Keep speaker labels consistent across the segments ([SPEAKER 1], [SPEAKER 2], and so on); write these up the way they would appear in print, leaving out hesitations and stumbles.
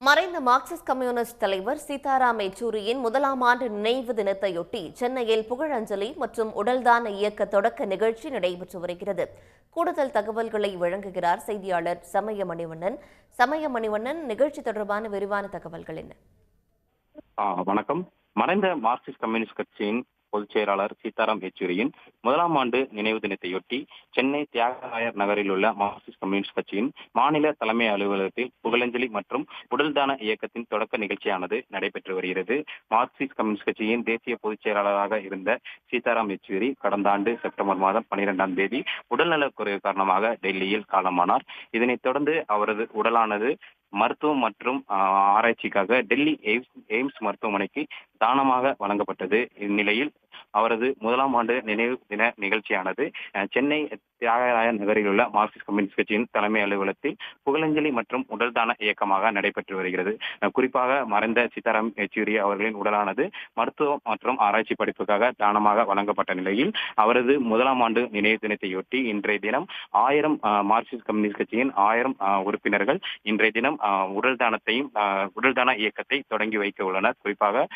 [SPEAKER 1] மறைந்த Marxist communist தலைவர் சீதாராம் யெச்சூரியின் முதலாம் ஆண்டு நினைவு தினத்தையொட்டி சென்னையில் புகழஞ்சலி மற்றும் உடல்தான இயக்க தொடக்க நிகழ்ச்சி நடைபெற்று வருகிறது. கூடுதல் தகவல்களை வழங்குகிறார் செய்தியாளர் சமய மணிவண்ணன். நிகழ்ச்சி தொடர்பான விரிவான தகவல்கள் என்ன?
[SPEAKER 2] வணக்கம். மறைந்த மார்க்சிஸ்ட் கம்யூனிஸ்ட் கட்சியின் பொதுச் செயலாளர் சீதாராம் யெச்சூரியின் முதலாம் ஆண்டு நினைவு தினத்தையொட்டி சென்னை தியாகராயர் நகரில் உள்ள மார்க்சிஸ்ட் கம்யூனிஸ்ட் கட்சியின் மாநில தலைமை அலுவலகத்தில் புகழஞ்சலி மற்றும் உடல்தான இயக்கத்தின் தொடக்க நிகழ்ச்சியானது நடைபெற்று வருகிறது. மார்க்சிஸ்ட் கம்யூனிஸ்ட் கட்சியின் தேசிய பொதுச் செயலாளராக இருந்த சீதாராம் யெச்சூரி கடந்த ஆண்டு செப்டம்பர் மாதம் 12ஆம் தேதி உடல்நலக்குறைவு காரணமாக டெல்லியில் காலமானார். இதனைத் தொடர்ந்து அவரது உடலானது மருத்துவம் மற்றும் ஆராய்ச்சிக்காக டெல்லி எய்ம்ஸ் மருத்துவமனைக்கு தானமாக வழங்கப்பட்டது. இந்நிலையில் அவரது முதலாம் ஆண்டு நினைவு தின நிகழ்ச்சியானது சென்னை தியாகராயர் நகரில் உள்ள மார்க்சிஸ்ட் கம்யூனிஸ்ட் கட்சியின் தலைமை அலுவலகத்தில் புகழஞ்சலி மற்றும் உடல்தான இயக்கமாக நடைபெற்று வருகிறது. குறிப்பாக மறைந்த சீதாராம் யெச்சூரி அவர்களின் உடலானது மருத்துவம் மற்றும் ஆராய்ச்சி படிப்புக்காக தானமாக வழங்கப்பட்ட நிலையில் அவரது முதலாம் ஆண்டு நினைவு தினத்தையொட்டி இன்றைய தினம் 1000 மார்க்சிஸ்ட் கம்யூனிஸ்ட் கட்சியின் 1000 உறுப்பினர்கள் இன்றைய தினம் உடல்தான இயக்கத்தை தொடங்கி வைக்க உள்ளனர். குறிப்பாக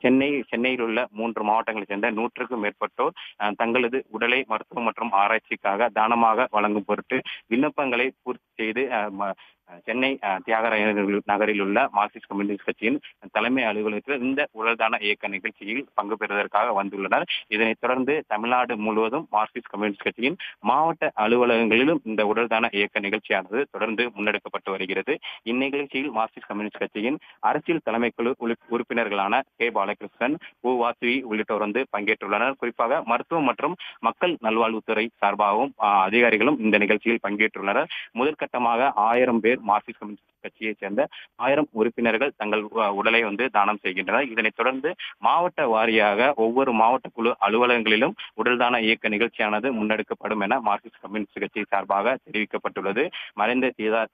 [SPEAKER 2] சென்னையில் உள்ள 3 மாவட்டங்களைச் சேர்ந்த 100க்கும் மேற்பட்டோர் தங்களது உடலை மருத்துவம் மற்றும் ஆராய்ச்சிக்காக தானமாக வழங்கும் பொருட்டு விண்ணப்பங்களை பூர்த்தி செய்து சென்னை தியாகராயர் நகரில் உள்ள மார்க்சிஸ்ட் கம்யூனிஸ்ட் கட்சியின் தலைமை அலுவலகத்தில் இந்த உடல்தான இயக்க நிகழ்ச்சியில் பங்கு பெறுவதற்காக வந்துள்ளனர். இதனைத் தொடர்ந்து தமிழ்நாடு முழுவதும் மார்க்சிஸ்ட் கம்யூனிஸ்ட் கட்சியின் மாவட்ட அலுவலகங்களிலும் இந்த உடல்தான இயக்க நிகழ்ச்சியானது தொடர்ந்து முன்னெடுக்கப்பட்டு வருகிறது. இந்நிகழ்ச்சியில் மார்க்சிஸ்ட் கம்யூனிஸ்ட் கட்சியின் அரசியல் தலைமைக்குழு உறுப்பினர்களான கே. பாலகிருஷ்ணன், உ. வாசுவி உள்ளிட்டோர் பங்கேற்றுள்ளனர். குறிப்பாக மருத்துவம் மற்றும் மக்கள் நல்வாழ்வுத்துறை சார்பாகவும் அதிகாரிகளும் இந்த நிகழ்ச்சியில் பங்கேற்றுள்ளனர். முதற்கட்டமாக 1000 பேர் மார்க்சிஸ்ட் கம்யூனிஸ்ட் கட்சியைச் சேர்ந்த 1000 உறுப்பினர்கள் தங்கள் உடலை தானம் செய்கின்றனர். இதனைத் தொடர்ந்து மாவட்ட வாரியாக ஒவ்வொரு மாவட்ட குழு அலுவலகங்களிலும் உடல்தான இயக்க நிகழ்ச்சியானது முன்னெடுக்கப்படும் என மார்க்சிஸ்ட் கம்யூனிஸ்ட் கட்சி சார்பாக தெரிவிக்கப்பட்டுள்ளது. மறைந்த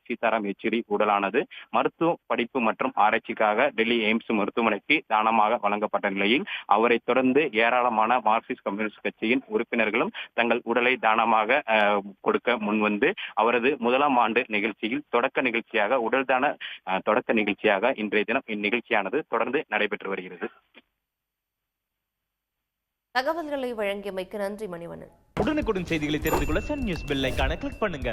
[SPEAKER 2] சீதாராம் யெச்சூரி உடலானது மருத்துவ படிப்பு மற்றும் ஆராய்ச்சிக்காக டெல்லி எய்ம்ஸ் மருத்துவமனைக்கு தானமாக வழங்கப்பட்ட நிலையில் அவரை தொடர்ந்து ஏராளமான மார்க்சிஸ்ட் கம்யூனிஸ்ட் கட்சியின் உறுப்பினர்களும் தங்கள் உடலை தானமாக கொடுக்க முன்வந்து அவரது முதலாம் ஆண்டு நிகழ்ச்சியில் தொடக்க நிகழ்ச்சியாக இன்றைய தினம் இந்நிகழ்ச்சியானது தொடர்ந்து நடைபெற்று வருகிறது.
[SPEAKER 1] தகவல்களை வழங்கியமைக்கு நன்றி மணிவண்ணன்.
[SPEAKER 3] உடனுக்குடன் செய்திகளை தெரிந்து கொள்ள சன் நியூஸ் பெல் ஐகானை கிளிக் பண்ணுங்க.